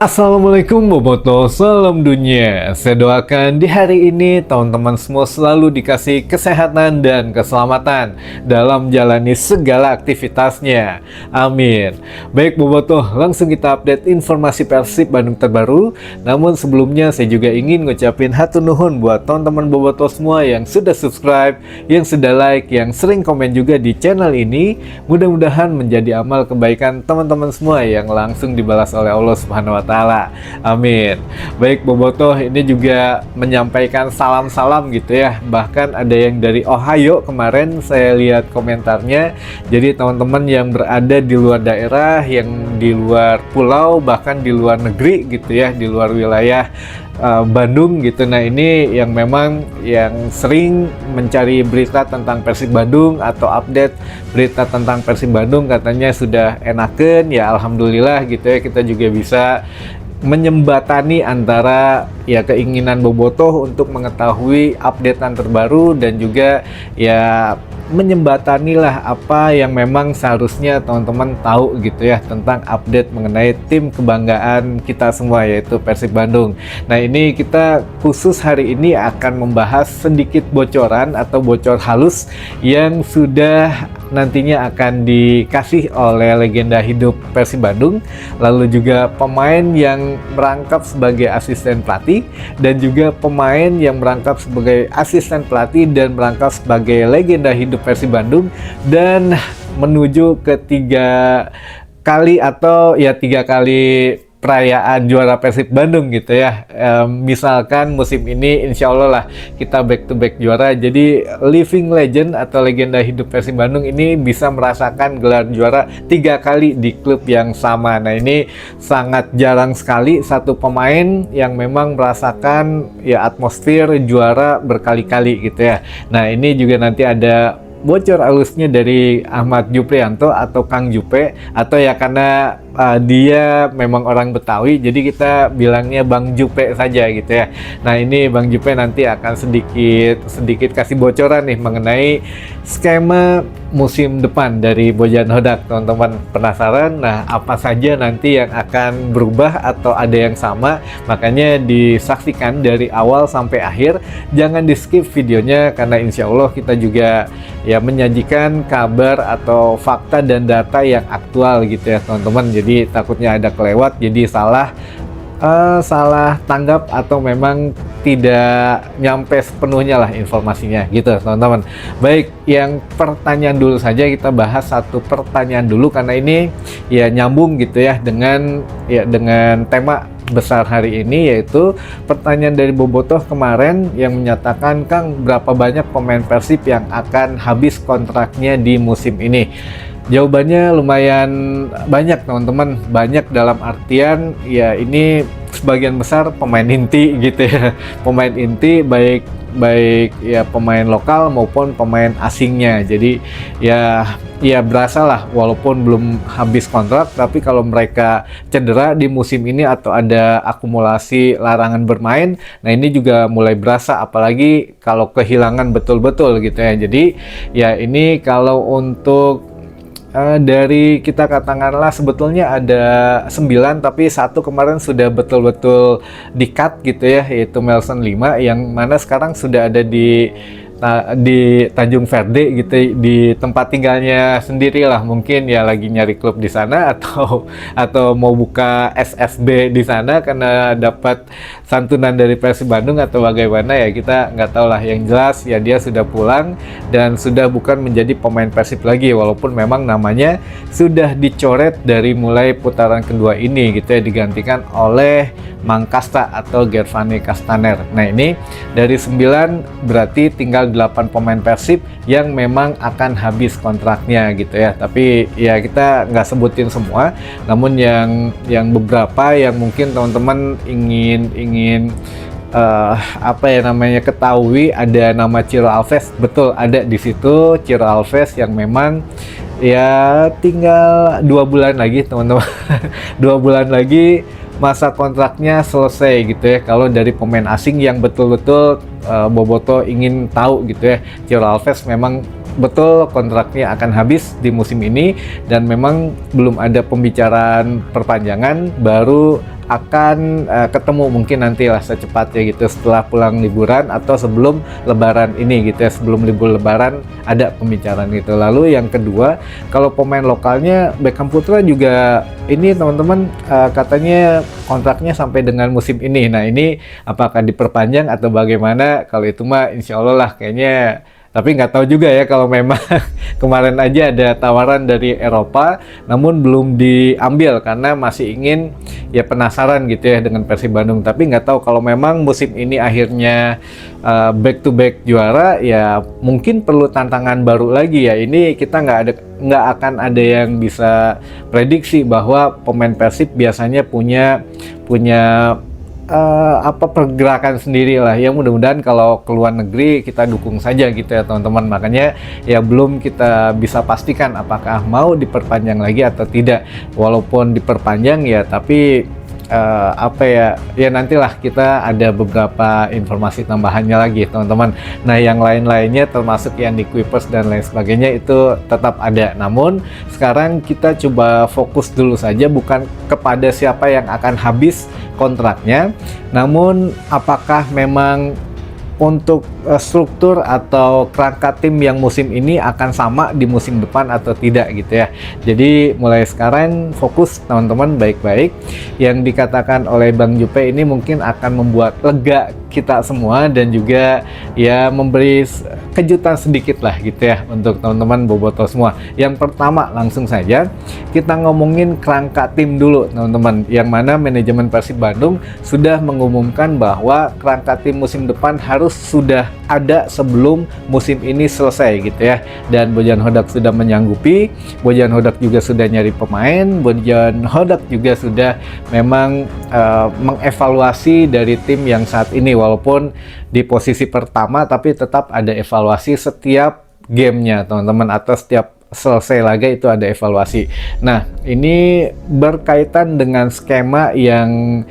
Assalamualaikum Boboto, salam dunia. Saya doakan di hari ini teman-teman semua selalu dikasih kesehatan dan keselamatan dalam jalani segala aktivitasnya. Amin. Baik Boboto, langsung kita update informasi Persib Bandung terbaru. Namun sebelumnya saya juga ingin ngucapin hatur nuhun buat teman-teman Boboto semua yang sudah subscribe, yang sudah like, yang sering komen juga di channel ini. Mudah-mudahan menjadi amal kebaikan teman-teman semua yang langsung dibalas oleh Allah Subhanahu wa Ta'ala. Amin. Baik Boboto, ini juga menyampaikan salam-salam gitu ya. Bahkan ada yang dari Ohio kemarin saya lihat komentarnya. Jadi teman-teman yang berada di luar daerah, yang di luar pulau, bahkan di luar negeri gitu ya, di luar wilayah Bandung gitu. Nah ini yang memang yang sering mencari berita tentang Persib Bandung atau update berita tentang Persib Bandung, katanya sudah enaken ya, alhamdulillah gitu ya, kita juga bisa menyembatani antara ya keinginan Bobotoh untuk mengetahui updatean terbaru dan juga ya menyembatani lah apa yang memang seharusnya teman-teman tahu gitu ya tentang update mengenai tim kebanggaan kita semua, yaitu Persib Bandung. Nah ini kita khusus hari ini akan membahas sedikit bocoran atau bocor halus yang sudah nantinya akan dikasih oleh legenda hidup Persib Bandung, lalu juga pemain yang merangkap sebagai asisten pelatih dan juga pemain yang merangkap sebagai asisten pelatih dan merangkap sebagai legenda hidup Persib Bandung, dan menuju ke 3 kali atau ya 3 kali perayaan juara Persib Bandung gitu ya. Misalkan musim ini insya Allah lah kita back to back juara, jadi living legend atau legenda hidup Persib Bandung ini bisa merasakan gelar juara 3 kali di klub yang sama. Nah ini sangat jarang sekali satu pemain yang memang merasakan ya atmosfer juara berkali-kali gitu ya. Nah ini juga nanti ada bocor halusnya dari Ahmad Juprianto atau Kang Jupe, atau ya karena dia memang orang Betawi jadi kita bilangnya Bang Jupe saja gitu ya. Nah ini Bang Jupe nanti akan sedikit kasih bocoran nih mengenai skema musim depan dari Bojan Hodak. Teman-teman penasaran? Nah apa saja nanti yang akan berubah atau ada yang sama? Makanya disaksikan dari awal sampai akhir, jangan di skip videonya karena insya Allah kita juga ya menyajikan kabar atau fakta dan data yang aktual gitu ya teman-teman. Jadi takutnya ada kelewat, jadi salah tanggap atau memang tidak nyampe sepenuhnya lah informasinya gitu teman-teman. Baik, yang pertanyaan dulu saja, kita bahas satu pertanyaan dulu karena ini ya nyambung gitu ya dengan tema besar hari ini, yaitu pertanyaan dari Bobotoh kemarin yang menyatakan, Kang, berapa banyak pemain Persib yang akan habis kontraknya di musim ini? Jawabannya lumayan banyak teman-teman, banyak dalam artian ya ini sebagian besar pemain inti gitu ya, pemain inti baik ya pemain lokal maupun pemain asingnya. Jadi ya berasa lah walaupun belum habis kontrak, tapi kalau mereka cedera di musim ini atau ada akumulasi larangan bermain, nah ini juga mulai berasa, apalagi kalau kehilangan betul-betul gitu ya. Jadi ya ini kalau untuk dari kita katakanlah sebetulnya ada 9 tapi satu kemarin sudah betul-betul di-cut gitu ya, yaitu Melson 5 yang mana sekarang sudah ada di Tanjung Verde gitu, di tempat tinggalnya sendiri lah, mungkin ya lagi nyari klub di sana atau mau buka SSB di sana karena dapat santunan dari Persib Bandung atau bagaimana ya, kita nggak tahu lah. Yang jelas ya dia sudah pulang dan sudah bukan menjadi pemain Persib lagi, walaupun memang namanya sudah dicoret dari mulai putaran kedua ini gitu ya, digantikan oleh Mang Kasta atau Gervani Kastaner. Nah ini dari 9 berarti tinggal 8 pemain Persib yang memang akan habis kontraknya gitu ya. Tapi ya kita nggak sebutin semua, namun yang beberapa yang mungkin teman-teman ingin ketahui, ada nama Ciro Alves. Betul, ada di situ Ciro Alves yang memang ya tinggal 2 bulan lagi teman-teman. 2 bulan lagi masa kontraknya selesai gitu ya. Kalau dari pemain asing yang betul-betul Bobotoh ingin tahu gitu ya, Ciro Alves memang betul kontraknya akan habis di musim ini dan memang belum ada pembicaraan perpanjangan, baru akan ketemu mungkin nanti lah secepatnya gitu setelah pulang liburan atau sebelum lebaran ini gitu ya, sebelum libur lebaran ada pembicaraan gitu. Lalu yang kedua, kalau pemain lokalnya Beckham Putra juga ini teman-teman katanya kontraknya sampai dengan musim ini. Nah ini apakah diperpanjang atau bagaimana? Kalau itu mah insya Allah lah kayaknya, tapi nggak tahu juga ya kalau memang kemarin aja ada tawaran dari Eropa namun belum diambil karena masih ingin ya penasaran gitu ya dengan Persib Bandung. Tapi nggak tahu kalau memang musim ini akhirnya back to back juara ya mungkin perlu tantangan baru lagi ya. Ini kita nggak akan ada yang bisa prediksi bahwa pemain Persib biasanya punya pergerakan sendiri lah ya. Mudah-mudahan kalau ke luar negeri kita dukung saja gitu ya teman-teman. Makanya ya belum kita bisa pastikan apakah mau diperpanjang lagi atau tidak. Walaupun diperpanjang ya tapi ya nantilah kita ada beberapa informasi tambahannya lagi teman-teman. Nah yang lain-lainnya termasuk yang di Kuipers dan lain sebagainya itu tetap ada. Namun sekarang kita coba fokus dulu saja bukan kepada siapa yang akan habis kontraknya, namun apakah memang untuk struktur atau kerangka tim yang musim ini akan sama di musim depan atau tidak gitu ya. Jadi mulai sekarang fokus teman-teman baik-baik. Yang dikatakan oleh Bang Jupe ini mungkin akan membuat lega kita semua dan juga ya memberi kejutan sedikit lah gitu ya untuk teman-teman boboto semua. Yang pertama langsung saja kita ngomongin kerangka tim dulu teman-teman, yang mana manajemen Persib Bandung sudah mengumumkan bahwa kerangka tim musim depan harus sudah ada sebelum musim ini selesai gitu ya. Dan Bojan Hodak sudah menyanggupi, Bojan Hodak juga sudah nyari pemain, Bojan Hodak juga sudah memang mengevaluasi dari tim yang saat ini walaupun di posisi pertama tapi tetap ada evaluasi setiap gamenya teman-teman, atau setiap selesai laga itu ada evaluasi. Nah ini berkaitan dengan skema yang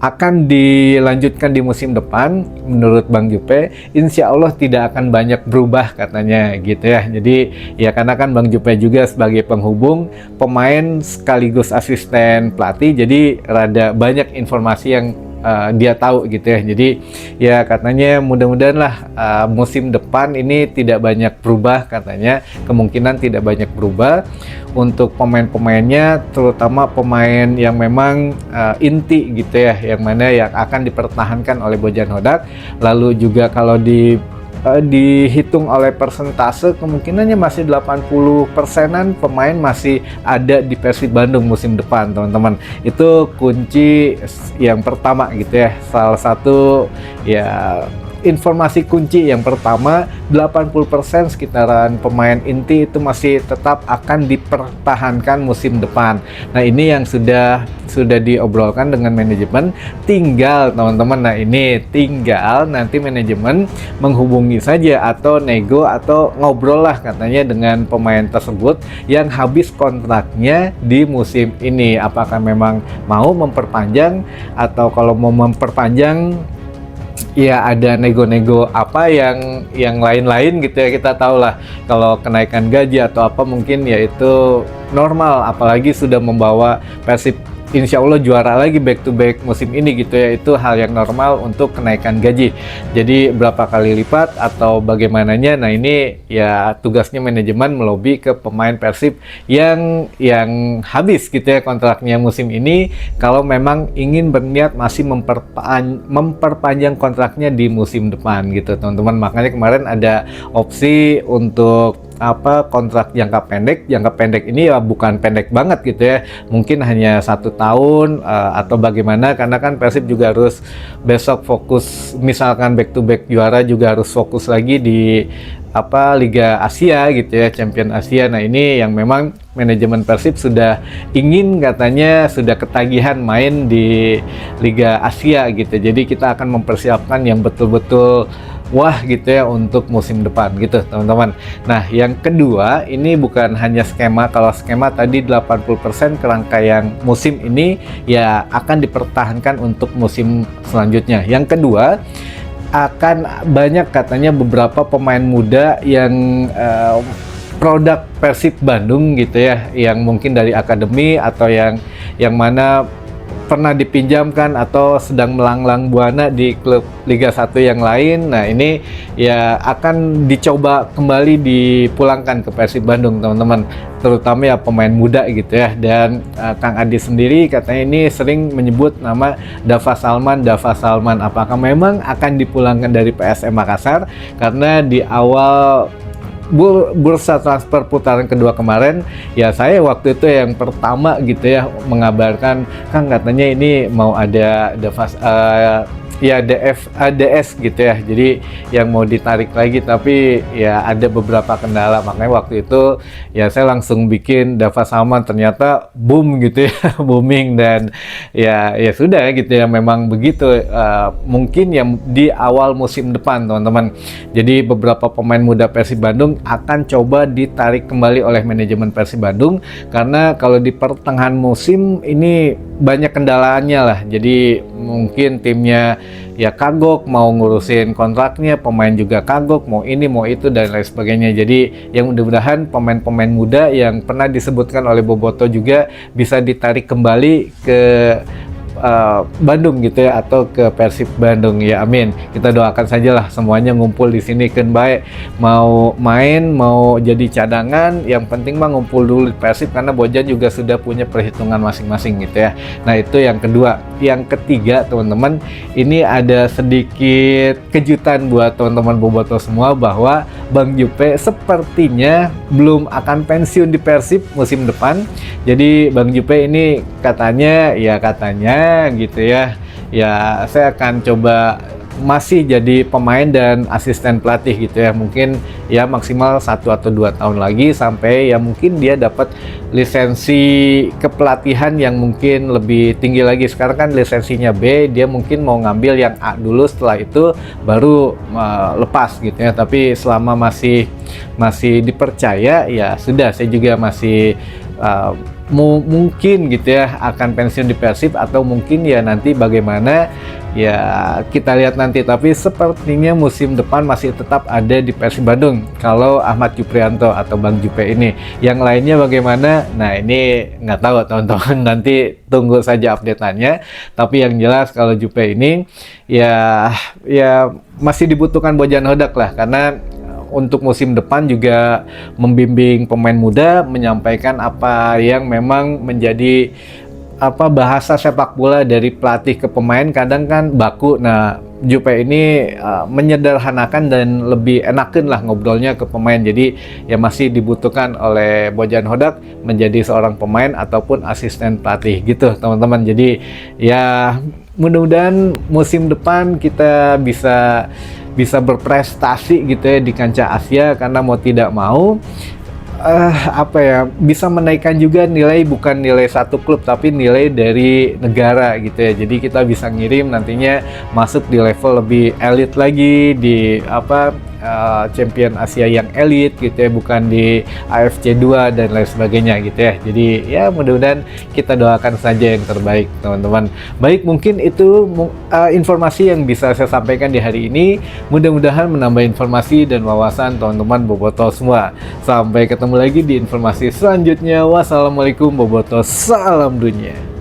akan dilanjutkan di musim depan. Menurut Bang Jupe insya Allah tidak akan banyak berubah katanya gitu ya. Jadi ya karena kan Bang Jupe juga sebagai penghubung pemain sekaligus asisten pelatih, jadi rada banyak informasi yang dia tahu gitu ya. Jadi ya katanya mudah-mudahan lah musim depan ini tidak banyak berubah katanya, kemungkinan tidak banyak berubah untuk pemain-pemainnya, terutama pemain yang memang inti gitu ya, yang mana yang akan dipertahankan oleh Bojan Hodak. Lalu juga kalau dihitung oleh persentase kemungkinannya masih 80%-an pemain masih ada di Persib Bandung musim depan teman-teman. Itu kunci yang pertama gitu ya, salah satu ya informasi kunci yang pertama. 80% sekitaran pemain inti itu masih tetap akan dipertahankan musim depan. Nah ini yang sudah diobrolkan dengan manajemen, tinggal teman-teman, nah ini tinggal nanti manajemen menghubungi saja atau nego atau ngobrol lah katanya dengan pemain tersebut yang habis kontraknya di musim ini, apakah memang mau memperpanjang atau kalau mau memperpanjang ya ada nego-nego apa yang lain-lain gitu ya. Kita tahu lah kalau kenaikan gaji atau apa mungkin ya itu normal, apalagi sudah membawa Persib insya Allah juara lagi back to back musim ini gitu ya. Itu hal yang normal untuk kenaikan gaji. Jadi berapa kali lipat atau bagaimananya, nah ini ya tugasnya manajemen melobi ke pemain Persib yang habis gitu ya kontraknya musim ini, kalau memang ingin berniat masih memperpanjang kontraknya di musim depan gitu teman-teman. Makanya kemarin ada opsi untuk kontrak jangka pendek ini ya bukan pendek banget gitu ya, mungkin hanya 1 tahun atau bagaimana, karena kan Persib juga harus besok fokus, misalkan back to back juara juga harus fokus lagi di Liga Asia gitu ya, Champion Asia. Nah ini yang memang manajemen Persib sudah ingin, katanya sudah ketagihan main di Liga Asia gitu. Jadi kita akan mempersiapkan yang betul-betul wah gitu ya untuk musim depan gitu teman-teman. Nah yang kedua ini bukan hanya skema, kalau skema tadi 80% kerangka yang musim ini ya akan dipertahankan untuk musim selanjutnya. Yang kedua akan banyak katanya beberapa pemain muda yang produk Persib Bandung gitu ya, yang mungkin dari akademi atau yang mana pernah dipinjamkan atau sedang melanglang buana di klub Liga 1 yang lain. Nah, ini ya akan dicoba kembali dipulangkan ke Persib Bandung, teman-teman. Terutama ya pemain muda gitu ya. Dan Kang Adi sendiri katanya ini sering menyebut nama Dava Salman. Apakah memang akan dipulangkan dari PSM Makassar? Karena di awal bursa transfer putaran kedua kemarin, ya saya waktu itu yang pertama gitu ya mengabarkan, Kang katanya ini mau ada ya DS gitu ya, jadi yang mau ditarik lagi, tapi ya ada beberapa kendala, makanya waktu itu ya saya langsung bikin Dava Salman, ternyata boom gitu ya booming, dan ya sudah gitu ya, memang begitu. Mungkin yang di awal musim depan, teman-teman, jadi beberapa pemain muda Persib Bandung akan coba ditarik kembali oleh manajemen Persib Bandung, karena kalau di pertengahan musim ini banyak kendalanya lah, jadi mungkin timnya ya kagok mau ngurusin kontraknya, pemain juga kagok mau ini mau itu dan lain sebagainya. Jadi yang mudah-mudahan pemain-pemain muda yang pernah disebutkan oleh Boboto juga bisa ditarik kembali ke Bandung gitu ya, atau ke Persib Bandung, ya amin. Kita doakan sajalah semuanya ngumpul di sini kan baik, mau main mau jadi cadangan, yang penting mah ngumpul dulu di Persib, karena Bojan juga sudah punya perhitungan masing-masing gitu ya. Nah, itu yang kedua. Yang ketiga, teman-teman, ini ada sedikit kejutan buat teman-teman Boboto semua, bahwa Bang Jupe sepertinya belum akan pensiun di Persib musim depan. Jadi Bang Jupe ini katanya gitu ya, saya akan coba masih jadi pemain dan asisten pelatih gitu ya, mungkin ya maksimal 1 atau 2 tahun lagi, sampai ya mungkin dia dapat lisensi kepelatihan yang mungkin lebih tinggi lagi. Sekarang kan lisensinya B, dia mungkin mau ngambil yang A dulu, setelah itu baru lepas gitu ya. Tapi selama masih dipercaya, ya sudah, saya juga masih mungkin gitu ya akan pensiun di Persib, atau mungkin ya nanti bagaimana ya kita lihat nanti. Tapi sepertinya musim depan masih tetap ada di Persib Bandung kalau Ahmad Juprianto atau Bang Jupe ini. Yang lainnya bagaimana? Nah, ini nggak tahu, teman-teman, nanti tunggu saja update-annya. Tapi yang jelas kalau Jupe ini ya masih dibutuhkan Bojan Hodak lah, karena untuk musim depan juga membimbing pemain muda, menyampaikan apa yang memang menjadi bahasa sepak bola dari pelatih ke pemain, kadang kan baku. Nah, Jupe ini menyederhanakan dan lebih enakan lah ngobrolnya ke pemain. Jadi ya masih dibutuhkan oleh Bojan Hodak menjadi seorang pemain ataupun asisten pelatih gitu, teman-teman. Jadi ya mudah-mudahan musim depan kita bisa berprestasi gitu ya di kancah Asia, karena mau tidak mau bisa menaikkan juga nilai, bukan nilai satu klub tapi nilai dari negara gitu ya. Jadi kita bisa ngirim nantinya masuk di level lebih elit lagi, di Champion Asia yang elit gitu ya, bukan di AFC 2 dan lain sebagainya gitu ya. Jadi ya mudah-mudahan kita doakan saja yang terbaik, teman-teman. Baik, mungkin itu informasi yang bisa saya sampaikan di hari ini. Mudah-mudahan menambah informasi dan wawasan teman-teman Boboto semua. Sampai ketemu lagi di informasi selanjutnya. Wassalamualaikum Boboto, salam dunia.